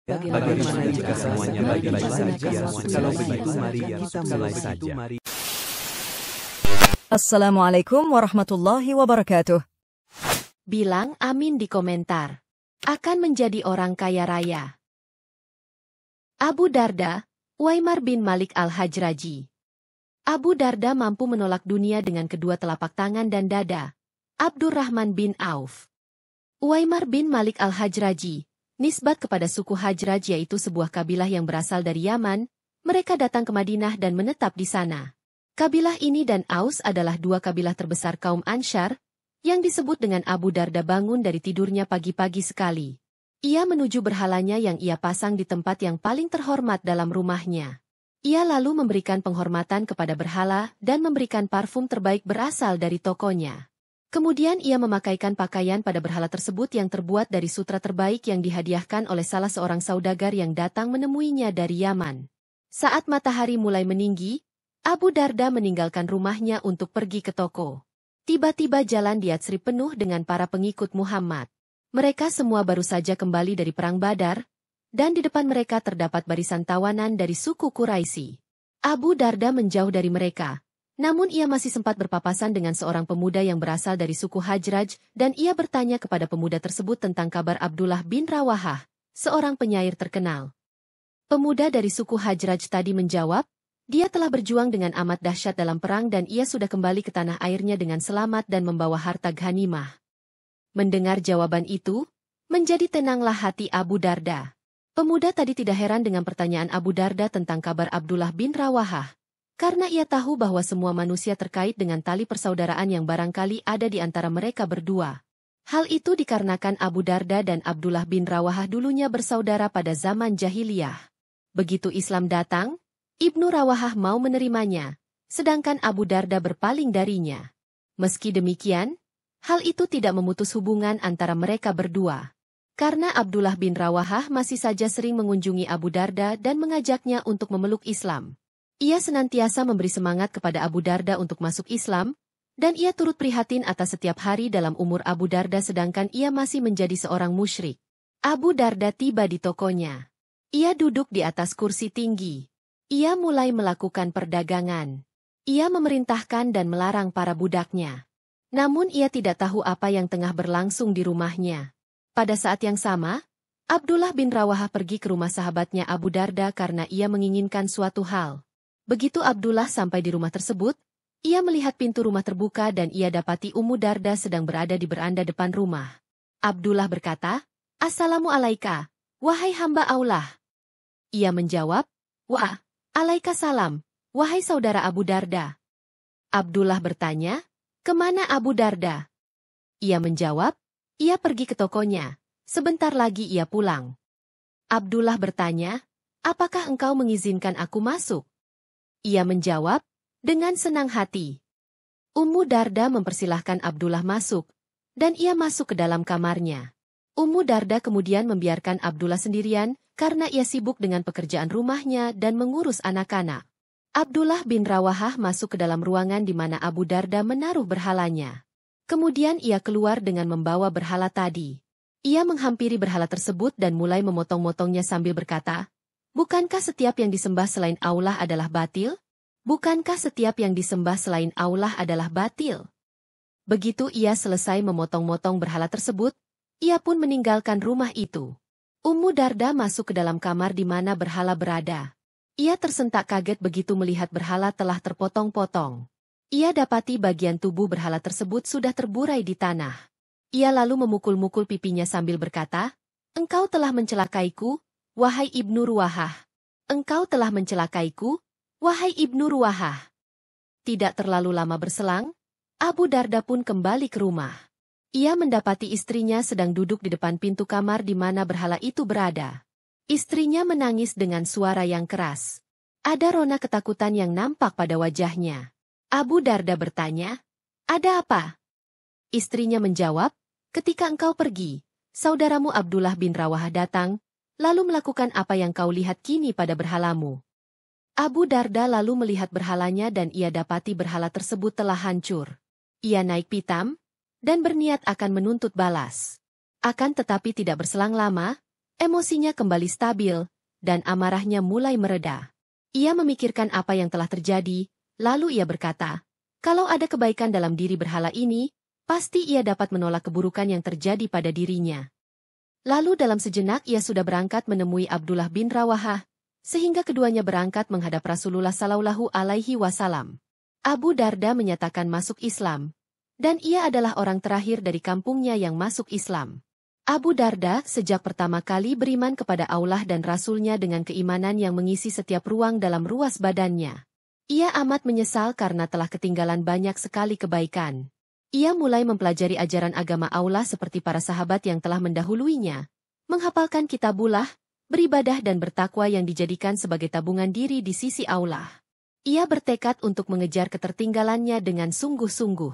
Bagaimana jika semuanya baik-baik saja? Kalau begitu mari kita mulai saja. Assalamualaikum warahmatullahi wabarakatuh. Bilang amin di komentar. Akan menjadi orang kaya raya. Abu Darda, Uwaimar bin Malik al-Hajraji. Abu Darda mampu menolak dunia dengan kedua telapak tangan dan dada. Abdurrahman bin Auf. Uwaimar bin Malik al-Hajraji, nisbat kepada suku Hajraj yaitu sebuah kabilah yang berasal dari Yaman, mereka datang ke Madinah dan menetap di sana. Kabilah ini dan Aus adalah dua kabilah terbesar kaum Ansyar, yang disebut dengan Abu Darda bangun dari tidurnya pagi-pagi sekali. Ia menuju berhalanya yang ia pasang di tempat yang paling terhormat dalam rumahnya. Ia lalu memberikan penghormatan kepada berhala dan memberikan parfum terbaik berasal dari tokonya. Kemudian ia memakaikan pakaian pada berhala tersebut yang terbuat dari sutra terbaik yang dihadiahkan oleh salah seorang saudagar yang datang menemuinya dari Yaman. Saat matahari mulai meninggi, Abu Darda meninggalkan rumahnya untuk pergi ke toko. Tiba-tiba jalan diatsri penuh dengan para pengikut Muhammad. Mereka semua baru saja kembali dari Perang Badar, dan di depan mereka terdapat barisan tawanan dari suku Quraisy. Abu Darda menjauh dari mereka, namun ia masih sempat berpapasan dengan seorang pemuda yang berasal dari suku Hajraj, dan ia bertanya kepada pemuda tersebut tentang kabar Abdullah bin Rawahah, seorang penyair terkenal. Pemuda dari suku Hajraj tadi menjawab, dia telah berjuang dengan amat dahsyat dalam perang dan ia sudah kembali ke tanah airnya dengan selamat dan membawa harta ghanimah. Mendengar jawaban itu, menjadi tenanglah hati Abu Darda. Pemuda tadi tidak heran dengan pertanyaan Abu Darda tentang kabar Abdullah bin Rawahah, karena ia tahu bahwa semua manusia terkait dengan tali persaudaraan yang barangkali ada di antara mereka berdua. Hal itu dikarenakan Abu Darda dan Abdullah bin Rawahah dulunya bersaudara pada zaman jahiliyah. Begitu Islam datang, Ibnu Rawahah mau menerimanya, sedangkan Abu Darda berpaling darinya. Meski demikian, hal itu tidak memutus hubungan antara mereka berdua. Karena Abdullah bin Rawahah masih saja sering mengunjungi Abu Darda dan mengajaknya untuk memeluk Islam. Ia senantiasa memberi semangat kepada Abu Darda untuk masuk Islam, dan ia turut prihatin atas setiap hari dalam umur Abu Darda sedangkan ia masih menjadi seorang musyrik. Abu Darda tiba di tokonya. Ia duduk di atas kursi tinggi. Ia mulai melakukan perdagangan. Ia memerintahkan dan melarang para budaknya. Namun ia tidak tahu apa yang tengah berlangsung di rumahnya. Pada saat yang sama, Abdullah bin Rawahah pergi ke rumah sahabatnya Abu Darda karena ia menginginkan suatu hal. Begitu Abdullah sampai di rumah tersebut, ia melihat pintu rumah terbuka dan ia dapati Ummu Darda sedang berada di beranda depan rumah. Abdullah berkata, "Assalamualaikum, wahai hamba Allah." Ia menjawab, "Wah, alaikasalam, wahai saudara Abu Darda." Abdullah bertanya, "Kemana Abu Darda?" Ia menjawab, "Ia pergi ke tokonya, sebentar lagi ia pulang." Abdullah bertanya, "Apakah engkau mengizinkan aku masuk?" Ia menjawab, "Dengan senang hati." Ummu Darda mempersilahkan Abdullah masuk, dan ia masuk ke dalam kamarnya. Ummu Darda kemudian membiarkan Abdullah sendirian, karena ia sibuk dengan pekerjaan rumahnya dan mengurus anak-anak. Abdullah bin Rawahah masuk ke dalam ruangan di mana Abu Darda menaruh berhalanya. Kemudian ia keluar dengan membawa berhala tadi. Ia menghampiri berhala tersebut dan mulai memotong-motongnya sambil berkata, "Bukankah setiap yang disembah selain Allah adalah batil? Bukankah setiap yang disembah selain Allah adalah batil?" Begitu ia selesai memotong-motong berhala tersebut, ia pun meninggalkan rumah itu. Ummu Darda masuk ke dalam kamar di mana berhala berada. Ia tersentak kaget begitu melihat berhala telah terpotong-potong. Ia dapati bagian tubuh berhala tersebut sudah terburai di tanah. Ia lalu memukul-mukul pipinya sambil berkata, "Engkau telah mencelakaiku, wahai Ibnu Ruwahah. Engkau telah mencelakaiku, wahai Ibnu Ruwahah." Tidak terlalu lama berselang, Abu Darda pun kembali ke rumah. Ia mendapati istrinya sedang duduk di depan pintu kamar di mana berhala itu berada. Istrinya menangis dengan suara yang keras. Ada rona ketakutan yang nampak pada wajahnya. Abu Darda bertanya, "Ada apa?" Istrinya menjawab, "Ketika engkau pergi, saudaramu Abdullah bin Rawahah datang, lalu melakukan apa yang kau lihat kini pada berhalamu." Abu Darda lalu melihat berhalanya dan ia dapati berhala tersebut telah hancur. Ia naik pitam, dan berniat akan menuntut balas. Akan tetapi tidak berselang lama, Emosinya kembali stabil, dan amarahnya mulai mereda. Ia memikirkan apa yang telah terjadi, lalu ia berkata, kalau ada kebaikan dalam diri berhala ini, pasti ia dapat menolak keburukan yang terjadi pada dirinya. Lalu dalam sejenak ia sudah berangkat menemui Abdullah bin Rawahah, sehingga keduanya berangkat menghadap Rasulullah Shallallahu Alaihi Wasallam. Abu Darda menyatakan masuk Islam, dan ia adalah orang terakhir dari kampungnya yang masuk Islam. Abu Darda sejak pertama kali beriman kepada Allah dan Rasul-Nya dengan keimanan yang mengisi setiap ruang dalam ruas badannya. Ia amat menyesal karena telah ketinggalan banyak sekali kebaikan. Ia mulai mempelajari ajaran agama Allah seperti para sahabat yang telah mendahuluinya, menghafalkan kitabullah, beribadah dan bertakwa yang dijadikan sebagai tabungan diri di sisi Allah. Ia bertekad untuk mengejar ketertinggalannya dengan sungguh-sungguh.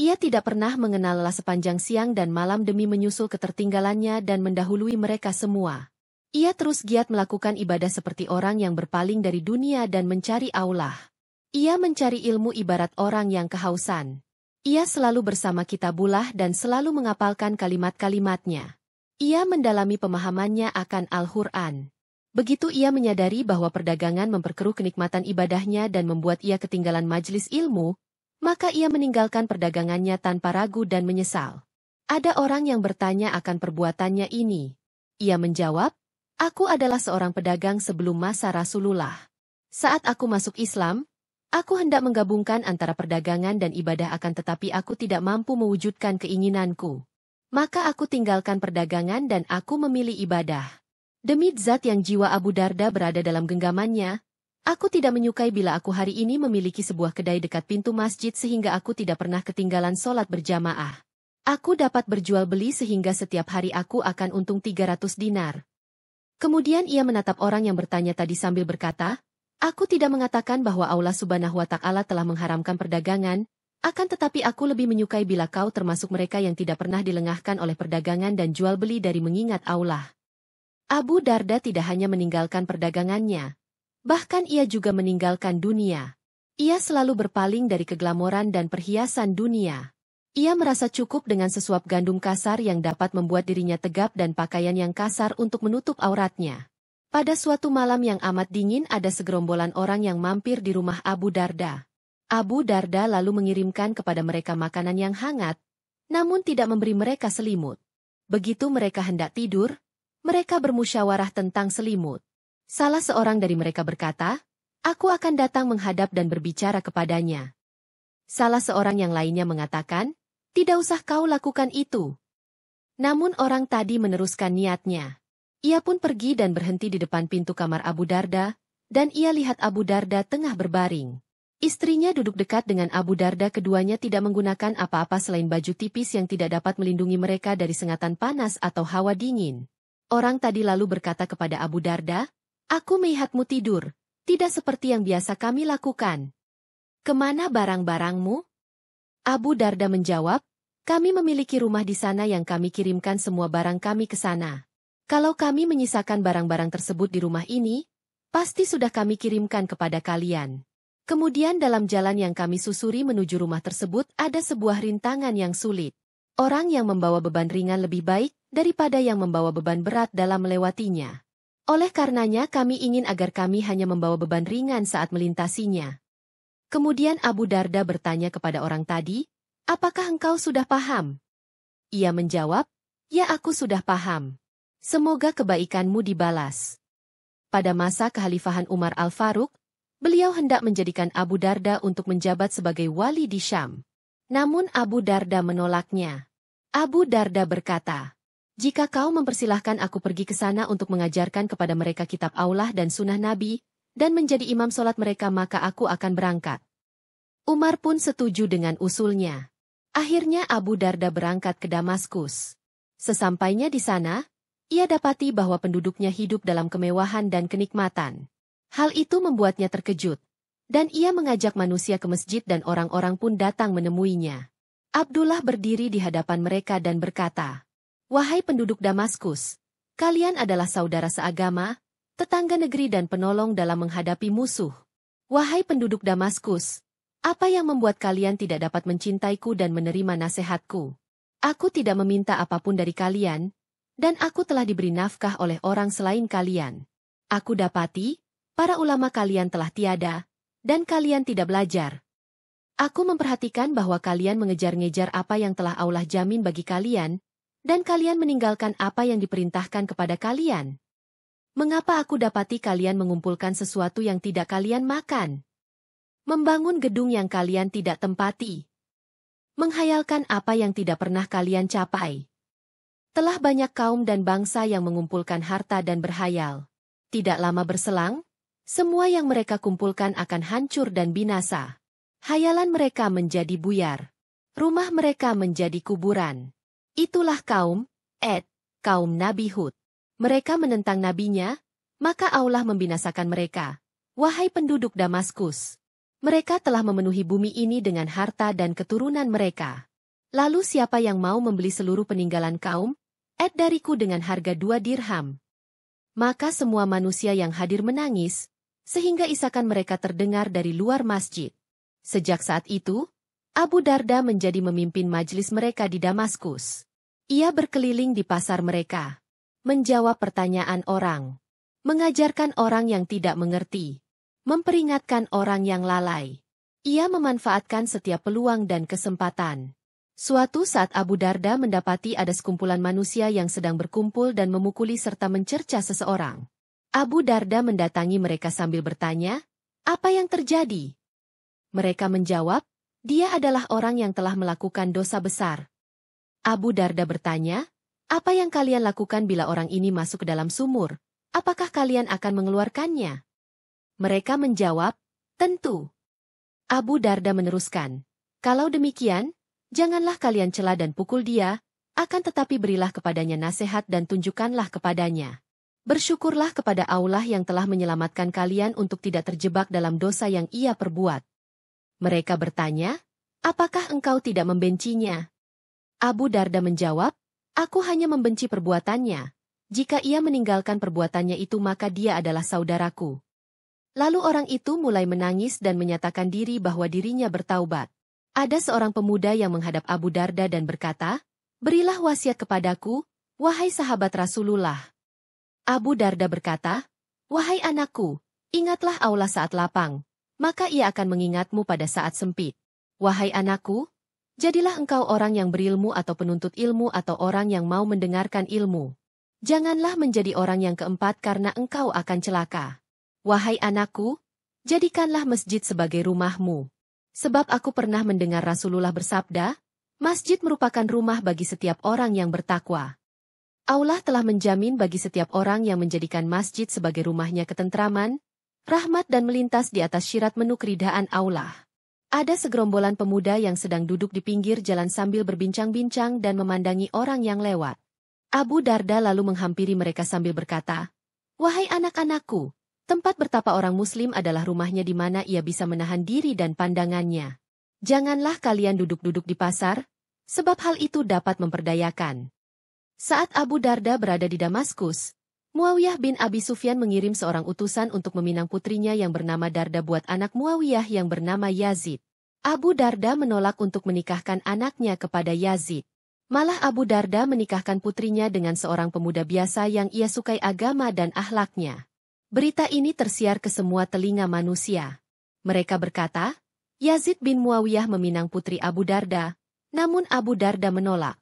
Ia tidak pernah mengenal lelah sepanjang siang dan malam demi menyusul ketertinggalannya dan mendahului mereka semua. Ia terus giat melakukan ibadah seperti orang yang berpaling dari dunia dan mencari Allah. Ia mencari ilmu ibarat orang yang kehausan. Ia selalu bersama kitabullah dan selalu menghafalkan kalimat-kalimatnya. Ia mendalami pemahamannya akan Al-Quran. Begitu ia menyadari bahwa perdagangan memperkeruh kenikmatan ibadahnya dan membuat ia ketinggalan majlis ilmu, maka ia meninggalkan perdagangannya tanpa ragu dan menyesal. Ada orang yang bertanya akan perbuatannya ini. Ia menjawab, aku adalah seorang pedagang sebelum masa Rasulullah. Saat aku masuk Islam, aku hendak menggabungkan antara perdagangan dan ibadah akan tetapi aku tidak mampu mewujudkan keinginanku. Maka aku tinggalkan perdagangan dan aku memilih ibadah. Demi zat yang jiwa Abu Darda berada dalam genggamannya, aku tidak menyukai bila aku hari ini memiliki sebuah kedai dekat pintu masjid sehingga aku tidak pernah ketinggalan sholat berjamaah. Aku dapat berjual beli sehingga setiap hari aku akan untung 300 dinar. Kemudian ia menatap orang yang bertanya tadi sambil berkata, aku tidak mengatakan bahwa Allah Subhanahu wa Ta'ala telah mengharamkan perdagangan, akan tetapi aku lebih menyukai bila kau termasuk mereka yang tidak pernah dilengahkan oleh perdagangan dan jual beli dari mengingat Allah. Abu Darda tidak hanya meninggalkan perdagangannya, bahkan ia juga meninggalkan dunia. Ia selalu berpaling dari keglamoran dan perhiasan dunia. Ia merasa cukup dengan sesuap gandum kasar yang dapat membuat dirinya tegap dan pakaian yang kasar untuk menutup auratnya. Pada suatu malam yang amat dingin ada segerombolan orang yang mampir di rumah Abu Darda. Abu Darda lalu mengirimkan kepada mereka makanan yang hangat, namun tidak memberi mereka selimut. Begitu mereka hendak tidur, mereka bermusyawarah tentang selimut. Salah seorang dari mereka berkata, aku akan datang menghadap dan berbicara kepadanya. Salah seorang yang lainnya mengatakan, tidak usah kau lakukan itu. Namun orang tadi meneruskan niatnya. Ia pun pergi dan berhenti di depan pintu kamar Abu Darda, dan ia lihat Abu Darda tengah berbaring. Istrinya duduk dekat dengan Abu Darda, keduanya tidak menggunakan apa-apa selain baju tipis yang tidak dapat melindungi mereka dari sengatan panas atau hawa dingin. Orang tadi lalu berkata kepada Abu Darda, aku melihatmu tidur, tidak seperti yang biasa kami lakukan. Kemana barang-barangmu? Abu Darda menjawab, kami memiliki rumah di sana yang kami kirimkan semua barang kami ke sana. Kalau kami menyisakan barang-barang tersebut di rumah ini, pasti sudah kami kirimkan kepada kalian. Kemudian dalam jalan yang kami susuri menuju rumah tersebut ada sebuah rintangan yang sulit. Orang yang membawa beban ringan lebih baik daripada yang membawa beban berat dalam melewatinya. Oleh karenanya kami ingin agar kami hanya membawa beban ringan saat melintasinya. Kemudian Abu Darda bertanya kepada orang tadi, apakah engkau sudah paham? Ia menjawab, ya aku sudah paham. Semoga kebaikanmu dibalas. Pada masa kekhalifahan Umar Al-Faruq, beliau hendak menjadikan Abu Darda untuk menjabat sebagai wali di Syam. Namun Abu Darda menolaknya. Abu Darda berkata, jika kau mempersilahkan aku pergi ke sana untuk mengajarkan kepada mereka kitab Allah dan sunnah Nabi, dan menjadi imam sholat mereka maka aku akan berangkat. Umar pun setuju dengan usulnya. Akhirnya Abu Darda berangkat ke Damaskus. Sesampainya di sana, ia dapati bahwa penduduknya hidup dalam kemewahan dan kenikmatan. Hal itu membuatnya terkejut. Dan ia mengajak manusia ke masjid dan orang-orang pun datang menemuinya. Abdullah berdiri di hadapan mereka dan berkata, wahai penduduk Damaskus, kalian adalah saudara seagama, tetangga negeri dan penolong dalam menghadapi musuh. Wahai penduduk Damaskus, apa yang membuat kalian tidak dapat mencintaiku dan menerima nasihatku? Aku tidak meminta apapun dari kalian, dan aku telah diberi nafkah oleh orang selain kalian. Aku dapati, para ulama kalian telah tiada, dan kalian tidak belajar. Aku memperhatikan bahwa kalian mengejar-ngejar apa yang telah Allah jamin bagi kalian, dan kalian meninggalkan apa yang diperintahkan kepada kalian. Mengapa aku dapati kalian mengumpulkan sesuatu yang tidak kalian makan? Membangun gedung yang kalian tidak tempati. Menghayalkan apa yang tidak pernah kalian capai. Telah banyak kaum dan bangsa yang mengumpulkan harta dan berhayal. Tidak lama berselang, semua yang mereka kumpulkan akan hancur dan binasa. Hayalan mereka menjadi buyar. Rumah mereka menjadi kuburan. Itulah kaum Ad, kaum Nabi Hud. Mereka menentang nabinya, maka Allah membinasakan mereka. Wahai penduduk Damaskus, mereka telah memenuhi bumi ini dengan harta dan keturunan mereka. Lalu siapa yang mau membeli seluruh peninggalan kaum Ad dariku dengan harga 2 dirham? Maka semua manusia yang hadir menangis, sehingga isakan mereka terdengar dari luar masjid. Sejak saat itu, Abu Darda menjadi memimpin majelis mereka di Damaskus. Ia berkeliling di pasar mereka, menjawab pertanyaan orang, mengajarkan orang yang tidak mengerti, memperingatkan orang yang lalai. Ia memanfaatkan setiap peluang dan kesempatan. Suatu saat Abu Darda mendapati ada sekumpulan manusia yang sedang berkumpul dan memukuli serta mencerca seseorang. Abu Darda mendatangi mereka sambil bertanya, "Apa yang terjadi?" Mereka menjawab, "Dia adalah orang yang telah melakukan dosa besar." Abu Darda bertanya, "Apa yang kalian lakukan bila orang ini masuk ke dalam sumur? Apakah kalian akan mengeluarkannya?" Mereka menjawab, "Tentu." Abu Darda meneruskan, "Kalau demikian, janganlah kalian cela dan pukul dia, akan tetapi berilah kepadanya nasihat dan tunjukkanlah kepadanya. Bersyukurlah kepada Allah yang telah menyelamatkan kalian untuk tidak terjebak dalam dosa yang ia perbuat." Mereka bertanya, "Apakah engkau tidak membencinya?" Abu Darda menjawab, "Aku hanya membenci perbuatannya. Jika ia meninggalkan perbuatannya itu maka dia adalah saudaraku." Lalu orang itu mulai menangis dan menyatakan diri bahwa dirinya bertaubat. Ada seorang pemuda yang menghadap Abu Darda dan berkata, "Berilah wasiat kepadaku, wahai sahabat Rasulullah." Abu Darda berkata, "Wahai anakku, ingatlah Allah saat lapang, maka ia akan mengingatmu pada saat sempit. Wahai anakku, jadilah engkau orang yang berilmu atau penuntut ilmu atau orang yang mau mendengarkan ilmu. Janganlah menjadi orang yang keempat karena engkau akan celaka. Wahai anakku, jadikanlah masjid sebagai rumahmu. Sebab aku pernah mendengar Rasulullah bersabda, masjid merupakan rumah bagi setiap orang yang bertakwa. Allah telah menjamin bagi setiap orang yang menjadikan masjid sebagai rumahnya ketentraman, rahmat dan melintas di atas syirat menu keridhaan Allah." Ada segerombolan pemuda yang sedang duduk di pinggir jalan sambil berbincang-bincang dan memandangi orang yang lewat. Abu Darda lalu menghampiri mereka sambil berkata, "Wahai anak-anakku, tempat bertapa orang muslim adalah rumahnya di mana ia bisa menahan diri dan pandangannya. Janganlah kalian duduk-duduk di pasar, sebab hal itu dapat memperdayakan." Saat Abu Darda berada di Damaskus, Muawiyah bin Abi Sufyan mengirim seorang utusan untuk meminang putrinya yang bernama Darda buat anak Muawiyah yang bernama Yazid. Abu Darda menolak untuk menikahkan anaknya kepada Yazid. Malah Abu Darda menikahkan putrinya dengan seorang pemuda biasa yang ia sukai agama dan akhlaknya. Berita ini tersiar ke semua telinga manusia. Mereka berkata, Yazid bin Muawiyah meminang putri Abu Darda, namun Abu Darda menolak.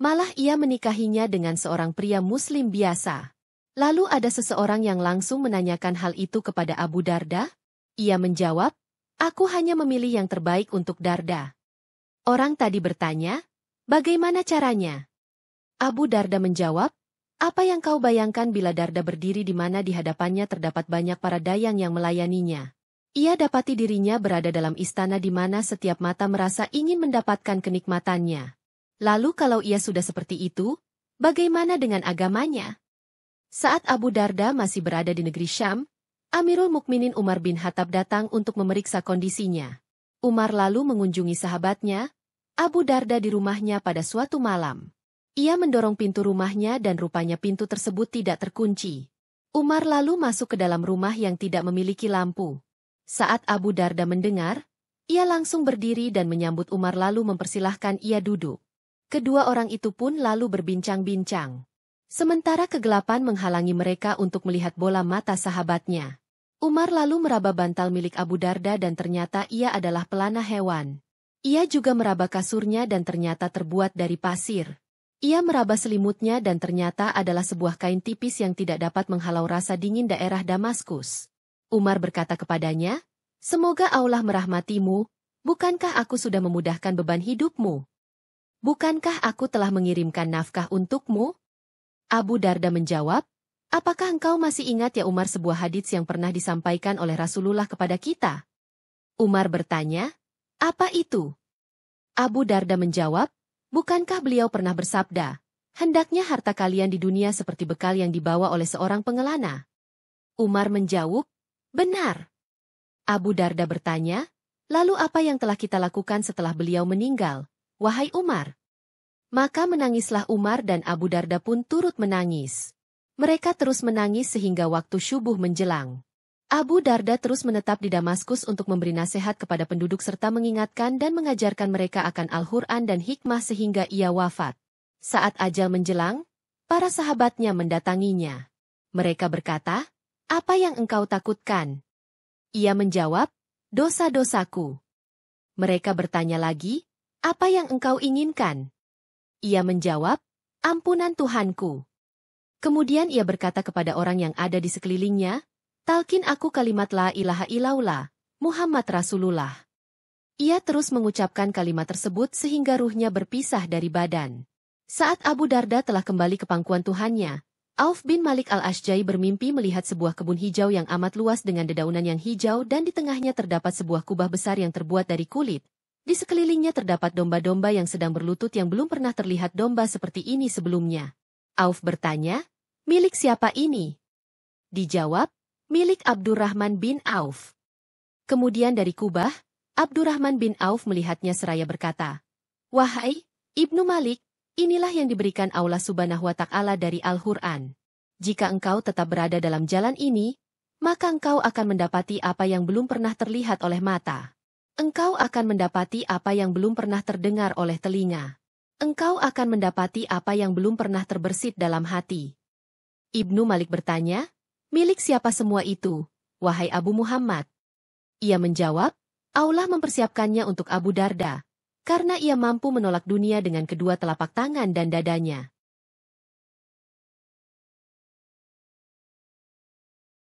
Malah ia menikahinya dengan seorang pria muslim biasa. Lalu ada seseorang yang langsung menanyakan hal itu kepada Abu Darda. Ia menjawab, "Aku hanya memilih yang terbaik untuk Darda." Orang tadi bertanya, "Bagaimana caranya?" Abu Darda menjawab, "Apa yang kau bayangkan bila Darda berdiri di mana di hadapannya terdapat banyak para dayang yang melayaninya? Ia dapati dirinya berada dalam istana di mana setiap mata merasa ingin mendapatkan kenikmatannya. Lalu kalau ia sudah seperti itu, bagaimana dengan agamanya?" Saat Abu Darda masih berada di negeri Syam, Amirul Mukminin Umar bin Khattab datang untuk memeriksa kondisinya. Umar lalu mengunjungi sahabatnya, Abu Darda di rumahnya pada suatu malam. Ia mendorong pintu rumahnya dan rupanya pintu tersebut tidak terkunci. Umar lalu masuk ke dalam rumah yang tidak memiliki lampu. Saat Abu Darda mendengar, ia langsung berdiri dan menyambut Umar lalu mempersilahkan ia duduk. Kedua orang itu pun lalu berbincang-bincang. Sementara kegelapan menghalangi mereka untuk melihat bola mata sahabatnya. Umar lalu meraba bantal milik Abu Darda dan ternyata ia adalah pelana hewan. Ia juga meraba kasurnya dan ternyata terbuat dari pasir. Ia meraba selimutnya dan ternyata adalah sebuah kain tipis yang tidak dapat menghalau rasa dingin daerah Damaskus. Umar berkata kepadanya, "Semoga Allah merahmatimu, bukankah aku sudah memudahkan beban hidupmu? Bukankah aku telah mengirimkan nafkah untukmu?" Abu Darda menjawab, "Apakah engkau masih ingat ya Umar sebuah hadits yang pernah disampaikan oleh Rasulullah kepada kita?" Umar bertanya, "Apa itu?" Abu Darda menjawab, "Bukankah beliau pernah bersabda, hendaknya harta kalian di dunia seperti bekal yang dibawa oleh seorang pengelana?" Umar menjawab, "Benar." Abu Darda bertanya, "Lalu apa yang telah kita lakukan setelah beliau meninggal, wahai Umar?" Maka menangislah Umar dan Abu Darda pun turut menangis. Mereka terus menangis sehingga waktu syubuh menjelang. Abu Darda terus menetap di Damaskus untuk memberi nasihat kepada penduduk serta mengingatkan dan mengajarkan mereka akan Al-Quran dan hikmah sehingga ia wafat. Saat ajal menjelang, para sahabatnya mendatanginya. Mereka berkata, "Apa yang engkau takutkan?" Ia menjawab, "Dosa-dosaku." Mereka bertanya lagi, "Apa yang engkau inginkan?" Ia menjawab, "Ampunan Tuhanku." Kemudian ia berkata kepada orang yang ada di sekelilingnya, "Talkin aku kalimat la ilaha illallah, Muhammad Rasulullah." Ia terus mengucapkan kalimat tersebut sehingga ruhnya berpisah dari badan. Saat Abu Darda telah kembali ke pangkuan Tuhannya, Auf bin Malik al-Ashja'i bermimpi melihat sebuah kebun hijau yang amat luas dengan dedaunan yang hijau dan di tengahnya terdapat sebuah kubah besar yang terbuat dari kulit. Di sekelilingnya terdapat domba-domba yang sedang berlutut yang belum pernah terlihat domba seperti ini sebelumnya. Auf bertanya, "Milik siapa ini?" Dijawab, "Milik Abdurrahman bin Auf." Kemudian dari kubah, Abdurrahman bin Auf melihatnya seraya berkata, "Wahai Ibnu Malik, inilah yang diberikan Allah Subhanahu wa Ta'ala dari Al-Quran. Jika engkau tetap berada dalam jalan ini, maka engkau akan mendapati apa yang belum pernah terlihat oleh mata. Engkau akan mendapati apa yang belum pernah terdengar oleh telinga. Engkau akan mendapati apa yang belum pernah terbersit dalam hati." Ibnu Malik bertanya, "Milik siapa semua itu, wahai Abu Muhammad?" Ia menjawab, "Allah mempersiapkannya untuk Abu Darda, karena ia mampu menolak dunia dengan kedua telapak tangan dan dadanya."